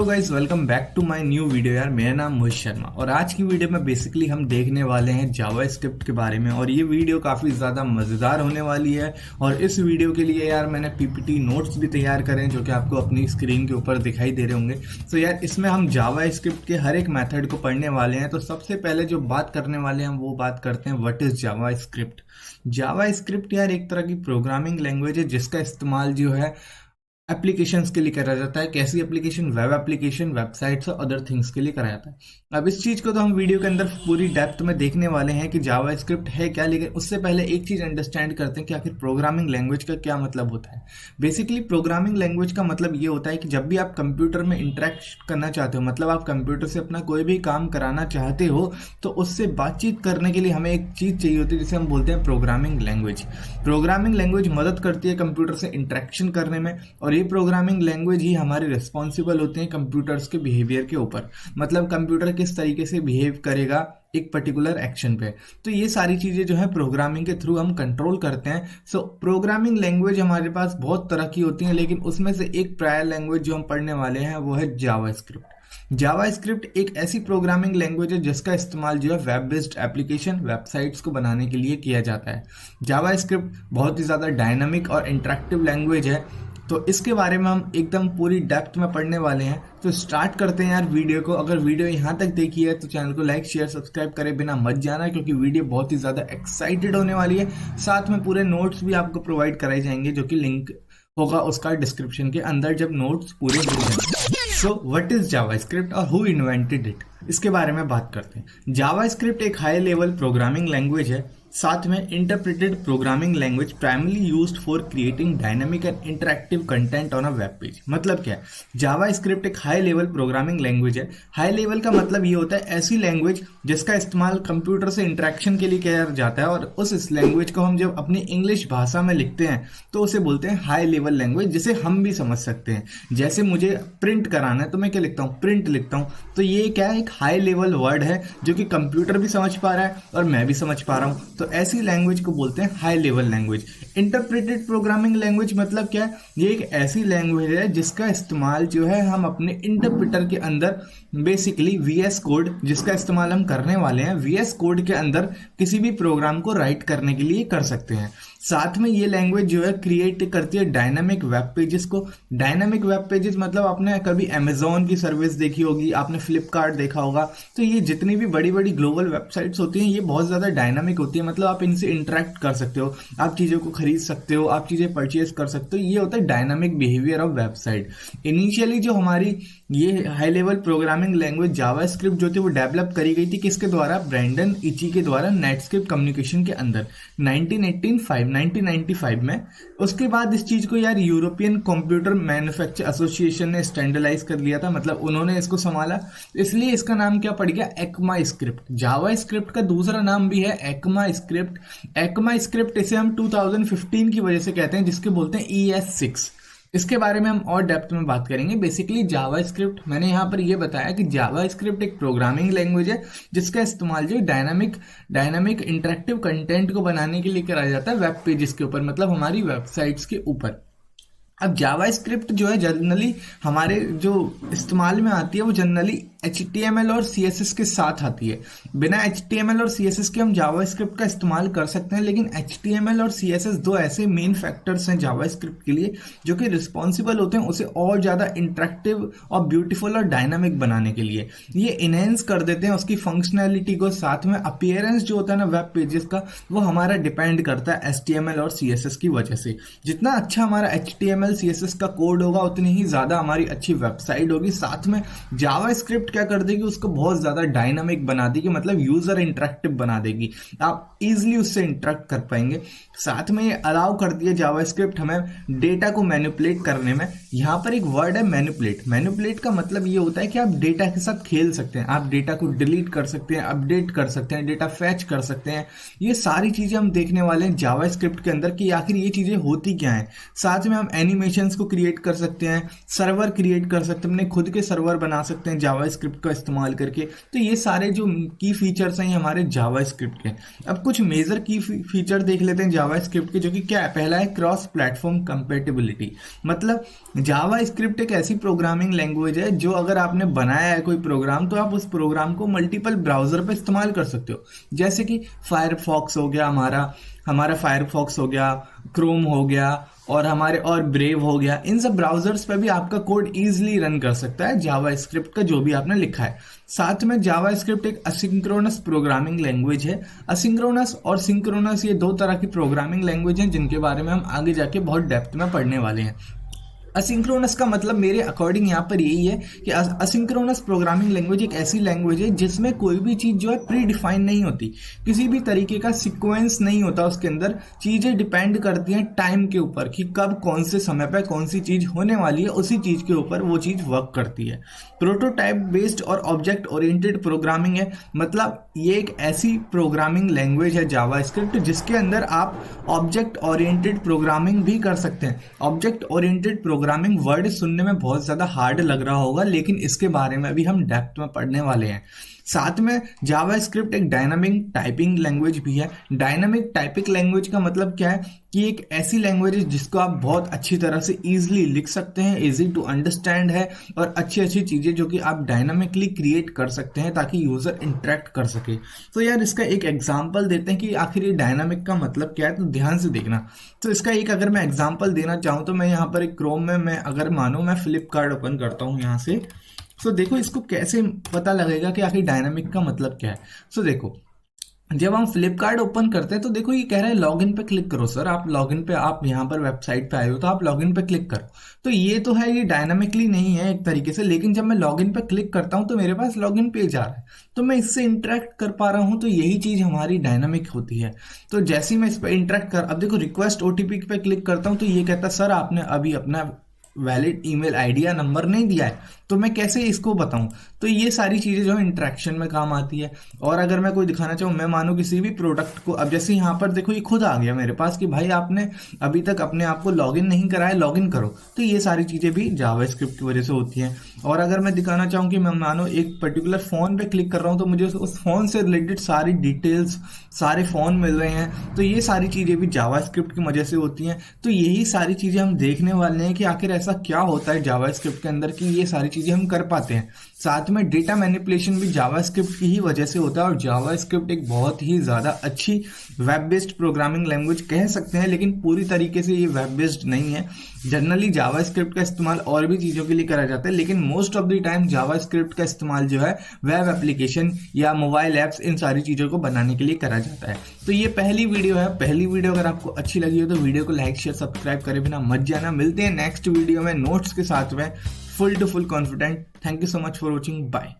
Guys, welcome back to my new video. यार मेरा नाम मोहित शर्मा और आज की वीडियो में बेसिकली हम देखने वाले हैं जावा स्क्रिप्ट के बारे में। और ये वीडियो काफ़ी ज़्यादा मज़ेदार होने वाली है। और इस वीडियो के लिए यार मैंने पीपीटी नोट्स भी तैयार करे हैं जो कि आपको अपनी स्क्रीन के ऊपर दिखाई दे रहे होंगे। तो यार इसमें हम जावा स्क्रिप्ट के हर एक मैथड को पढ़ने वाले हैं। तो सबसे पहले जो बात करने वाले हैं वो बात करते हैं what is Java script. Java script यार एक तरह की प्रोग्रामिंग लैंग्वेज है जिसका इस्तेमाल जो है एप्लीकेशंस के लिए करा जाता है। कैसी एप्लीकेशन? वेब एप्लीकेशन, वेबसाइट्स और अदर थिंग्स के लिए करा जाता है। अब इस चीज़ को तो हम वीडियो के अंदर पूरी डेप्थ में देखने वाले हैं कि जावा स्क्रिप्ट है क्या, लेकिन उससे पहले एक चीज़ अंडरस्टैंड करते हैं कि आखिर प्रोग्रामिंग लैंग्वेज का क्या मतलब होता है। बेसिकली प्रोग्रामिंग लैंग्वेज का मतलब ये होता है कि जब भी आप कंप्यूटर में इंटरेक्ट करना चाहते हो, मतलब आप कंप्यूटर से अपना कोई भी काम कराना चाहते हो, तो उससे बातचीत करने के लिए हमें एक चीज़ चाहिए होती है जिसे हम बोलते हैं प्रोग्रामिंग लैंग्वेज। प्रोग्रामिंग लैंग्वेज मदद करती है कंप्यूटर से इंटरेक्शन करने में, और ये प्रोग्रामिंग लैंग्वेज ही हमारे रिस्पॉन्सिबल होते हैं कंप्यूटर्स के बिहेवियर के ऊपर। मतलब कंप्यूटर किस तरीके से बिहेव करेगा एक पर्टिकुलर एक्शन पे। तो ये सारी चीज़ें जो है प्रोग्रामिंग के थ्रू हम कंट्रोल करते हैं। सो प्रोग्रामिंग लैंग्वेज हमारे पास बहुत तरह की होती है, लेकिन उसमें से एक प्रायर लैंग्वेज जो हम पढ़ने वाले हैं वो है जावा स्क्रिप्ट। जावा स्क्रिप्ट एक ऐसी प्रोग्रामिंग लैंग्वेज है जिसका इस्तेमाल जो है वेब बेस्ड एप्लीकेशन, वेबसाइट्स को बनाने के लिए किया जाता है। जावा स्क्रिप्ट बहुत ही ज़्यादा डायनामिक और इंटरेक्टिव लैंग्वेज है, तो इसके बारे में हम एकदम पूरी डेप्थ में पढ़ने वाले हैं। तो स्टार्ट करते हैं यार वीडियो को। अगर वीडियो यहाँ तक देखी है तो चैनल को लाइक शेयर सब्सक्राइब करे बिना मत जाना, क्योंकि वीडियो बहुत ही ज़्यादा एक्साइटेड होने वाली है। साथ में पूरे नोट्स भी आपको प्रोवाइड कराए जाएंगे जो कि लिंक होगा उसका डिस्क्रिप्शन के अंदर जब नोट्स पूरे हो जाएंगे। So what is Java script और हु इन्वेंटेड इट, इसके बारे में बात करते हैं। जावा स्क्रिप्ट एक हाई लेवल प्रोग्रामिंग लैंग्वेज है, साथ में interpreted programming language primarily used for creating dynamic and interactive content on a web page. मतलब क्या है? जावा स्क्रिप्ट एक हाई लेवल प्रोग्रामिंग लैंग्वेज है। हाई लेवल का मतलब ये होता है ऐसी लैंग्वेज जिसका इस्तेमाल कंप्यूटर से इंटरेक्शन के लिए किया जाता है, और उस लैंग्वेज को हम जब अपनी इंग्लिश भाषा में लिखते हैं तो उसे बोलते हैं हाई लेवल लैंग्वेज, जिसे हम भी समझ सकते हैं। जैसे मुझे प्रिंट कराना है तो मैं क्या लिखता हूँ? प्रिंट लिखता हूँ। तो ये क्या है? एक हाई लेवल वर्ड है जो कि कंप्यूटर भी समझ पा रहा है और मैं भी समझ पा रहा हूँ। तो ऐसी लैंग्वेज को बोलते हैं high level language. Interpreted programming language मतलब क्या है? ये एक ऐसी लैंग्वेज है जिसका इस्तेमाल जो है हम अपने इंटरप्रेटर के अंदर बेसिकली वीएस कोड, जिसका इस्तेमाल हम करने वाले हैं, वीएस कोड के अंदर किसी भी प्रोग्राम को राइट करने के लिए कर सकते हैं। साथ में ये लैंग्वेज जो है क्रिएट करती है डायनामिक वेब पेजेस को। डायनामिक वेब पेजेस मतलब आपने कभी अमेजोन की सर्विस देखी होगी, आपने फ्लिपकार्ट देखा होगा। तो ये जितनी भी बड़ी बड़ी ग्लोबल वेबसाइट्स होती हैं ये बहुत ज़्यादा डायनामिक होती है, मतलब आप इनसे इंटरेक्ट कर सकते हो, आप चीज़ों को खरीद सकते हो, आप चीज़ें परचेज कर सकते हो। ये होता है dynamic behaviour of website. Initially जो हमारी ये हाई लेवल प्रोग्रामिंग लैंग्वेज जावा स्क्रिप्ट जो थी वो डेवलप करी गई थी किसके द्वारा? ब्रैंडन इची के द्वारा नेटस्केप कम्युनिकेशन के अंदर 1995 में। उसके बाद इस चीज को यार यूरोपियन कंप्यूटर मैन्युफैक्चर एसोसिएशन ने स्टैंडर्डाइज कर लिया था, मतलब उन्होंने इसको संभाला, इसलिए इसका नाम क्या पड़ गया? ECMA script. जावा स्क्रिप्ट का दूसरा नाम भी है एक्मा स्क्रिप्ट। एक्मा स्क्रिप्ट इसे हम 2015 की वजह से कहते हैं, जिसके बोलते हैं ES6। इसके बारे में हम और डेप्थ में बात करेंगे। बेसिकली जावा स्क्रिप्ट, मैंने यहाँ पर ये बताया कि जावा स्क्रिप्ट एक प्रोग्रामिंग लैंग्वेज है जिसका इस्तेमाल जो डायनामिक इंटरेक्टिव कंटेंट को बनाने के लिए करा जाता है वेब पेजेस के ऊपर, मतलब हमारी वेबसाइट्स के ऊपर। अब जावा स्क्रिप्ट जो है जनरली हमारे जो इस्तेमाल में आती है वो जनरली HTML और CSS के साथ आती है। बिना HTML और CSS के हम जावा स्क्रिप्ट का इस्तेमाल कर सकते हैं, लेकिन HTML और CSS दो ऐसे मेन फैक्टर्स हैं जावा स्क्रिप्ट के लिए जो कि रिस्पॉन्सिबल होते हैं उसे और ज़्यादा इंटरेक्टिव और ब्यूटीफुल और डायनामिक बनाने के लिए। ये इनहेंस कर देते हैं उसकी फंक्शनैलिटी को। साथ में अपीयरेंस जो होता है ना वेब पेजेस का, वो हमारा डिपेंड करता है HTML और CSS की वजह से। जितना अच्छा हमारा HTML CSS का कोड होगा उतनी ही ज़्यादा हमारी अच्छी वेबसाइट होगी। साथ में जावा स्क्रिप्ट क्या कर देगी? उसको बहुत ज़्यादा डायनामिक बना देगी, मतलब यूज़र इंटरेक्टिव बना देगी, आप इजीली उससे इंटरेक्ट कर पाएंगे। साथ में ये अलाउ कर दिया जावा स्क्रिप्ट हमें डेटा को मैनिपुलेट करने में। यहाँ पर एक वर्ड है मैनिपुलेट। मैनिपुलेट का मतलब ये होता है कि आप डेटा के साथ खेल सकते हैं, आप डेटा को डिलीट कर सकते हैं, अपडेट कर सकते हैं, डेटा फैच कर सकते हैं। ये सारी चीज़ें हम देखने वाले हैं जावा स्क्रिप्ट के अंदर कि आखिर ये चीज़ें होती क्या हैं। साथ में हम एनिमेशंस को क्रिएट कर सकते हैं, सर्वर क्रिएट कर सकते हैं, अपने खुद के सर्वर बना सकते हैं जावा स्क्रिप्ट का इस्तेमाल करके। तो ये सारे जो की फीचर्स हैं ये हमारे जावा स्क्रिप्ट के। अब कुछ मेजर की फीचर देख लेते हैं जावा स्क्रिप्ट के, जो कि क्या है। पहला है क्रॉस प्लेटफॉर्म कंपेटिबिलिटी। मतलब जावा स्क्रिप्ट एक ऐसी प्रोग्रामिंग लैंग्वेज है जो अगर आपने बनाया है कोई प्रोग्राम तो आप उस प्रोग्राम को मल्टीपल ब्राउजर पे इस्तेमाल कर सकते हो। जैसे कि फायरफॉक्स हो गया, हमारा फायरफॉक्स हो गया, क्रोम हो गया, और ब्रेव हो गया। इन सब ब्राउजर्स पे भी आपका कोड इजीली रन कर सकता है जावा स्क्रिप्ट का जो भी आपने लिखा है। साथ में जावा स्क्रिप्ट एक असिंक्रोनस प्रोग्रामिंग लैंग्वेज है। असिंक्रोनस और सिंक्रोनस ये दो तरह की प्रोग्रामिंग लैंग्वेज हैं जिनके बारे में हम आगे जाके बहुत डेप्थ में पढ़ने वाले हैं। असिंक्रोनस का मतलब मेरे अकॉर्डिंग यहाँ पर यही है कि असिंक्रोनस प्रोग्रामिंग लैंग्वेज एक ऐसी लैंग्वेज है जिसमें कोई भी चीज़ जो है प्री डिफाइन नहीं होती, किसी भी तरीके का सीक्वेंस नहीं होता उसके अंदर। चीज़ें डिपेंड करती हैं टाइम के ऊपर कि कब कौन से समय पर कौन सी चीज़ होने वाली है, उसी चीज़ के ऊपर वो चीज़ वर्क करती है। प्रोटोटाइप बेस्ड और ऑब्जेक्ट ओरिएंटेड प्रोग्रामिंग है। मतलब ये एक ऐसी प्रोग्रामिंग लैंग्वेज है जावा स्क्रिप्ट जिसके अंदर आप ऑब्जेक्ट ओरिएंटेड प्रोग्रामिंग भी कर सकते हैं। ऑब्जेक्ट ओरिएंटेड प्रोग्रामिंग वर्ड सुनने में बहुत ज्यादा हार्ड लग रहा होगा, लेकिन इसके बारे में भी हम डेप्थ में पढ़ने वाले हैं। साथ में जावा स्क्रिप्ट एक डायनामिक टाइपिंग लैंग्वेज भी है। डायनामिक टाइपिंग लैंग्वेज का मतलब क्या है कि एक ऐसी लैंग्वेज है जिसको आप बहुत अच्छी तरह से इजीली लिख सकते हैं, इजी टू अंडरस्टैंड है, और अच्छी अच्छी चीजें जो कि आप डायनामिकली क्रिएट कर सकते हैं ताकि यूजर इंटरेक्ट कर सके। तो यार इसका एक एग्जांपल देते हैं कि आखिर ये डायनामिक का मतलब क्या है, तो ध्यान से देखना। तो इसका एक अगर मैं एग्जाम्पल देना चाहूँ तो मैं यहाँ पर एक क्रोम में मैं अगर मानो मैं फ्लिपकार्ट ओपन करता हूँ यहाँ से, तो देखो इसको कैसे पता लगेगा कि आखिर डायनामिक का मतलब क्या है। तो देखो जब हम फ्लिपकार्ट ओपन करते हैं तो देखो ये कह रहा है लॉगिन पे क्लिक करो। सर आप लॉगिन पे, आप यहाँ पर वेबसाइट पे आए हो तो आप लॉगिन पे क्लिक करो। तो ये तो है, ये डायनामिकली नहीं है एक तरीके से, लेकिन जब मैं लॉगिन पे क्लिक करता हूँ तो मेरे पास लॉगिन पेज आ रहा है, तो मैं इससे इंटरेक्ट कर पा रहा हूँ। तो यही चीज हमारी डायनामिक होती है। तो जैसे ही मैं इस पर इंटरेक्ट कर, अब देखो रिक्वेस्ट ओटीपी पे क्लिक करता हूँ तो ये कहता है सर आपने अभी अपना वैलिड ईमेल आईडी या नंबर नहीं दिया है, तो मैं कैसे इसको बताऊं। तो ये सारी चीजें जो है इंटरेक्शन में काम आती है। और अगर मैं कोई दिखाना चाहूँ, मैं मानो किसी भी प्रोडक्ट को, अब जैसे यहाँ पर देखो ये खुद आ गया मेरे पास कि भाई आपने अभी तक अपने आप को लॉगिन नहीं कराया, लॉगिन करो। तो ये सारी चीजें भी जावा स्क्रिप्ट की वजह से होती हैं। और अगर मैं दिखाना चाहूँ कि मैं मानो एक पर्टिकुलर फोन पे क्लिक कर रहा हूँ तो मुझे उस फोन से रिलेटेड सारी डिटेल्स, सारे फोन मिल रहे हैं, तो ये सारी चीजें भी जावा स्क्रिप्ट की वजह से होती हैं। तो यही सारी चीजें हम देखने वाले हैं कि आखिर ऐसा क्या होता है जावा स्क्रिप्ट के अंदर कि ये सारी चीजें हम कर पाते हैं। साथ में डेटा मैनिपुलेशन भी जावा स्क्रिप्ट की ही वजह से होता है। और जावा स्क्रिप्ट एक बहुत ही ज्यादा अच्छी वेब बेस्ड प्रोग्रामिंग लैंग्वेज कह सकते हैं, लेकिन पूरी तरीके से ये वेब बेस्ड नहीं है। जनरली जावा स्क्रिप्ट का इस्तेमाल और भी चीजों के लिए करा जाता है, लेकिन most of the time Java script का इस्तेमाल जो है वेब एप्लीकेशन या मोबाइल एप्स, इन सारी चीजों को बनाने के लिए करा जाता है। तो ये पहली वीडियो है। पहली वीडियो अगर आपको अच्छी लगी हो तो वीडियो को लाइक शेयर सब्सक्राइब करे बिना मत जाना। मिलते हैं नेक्स्ट वीडियो में नोट्स के साथ में, full to full confident. Thank you so much for watching, bye.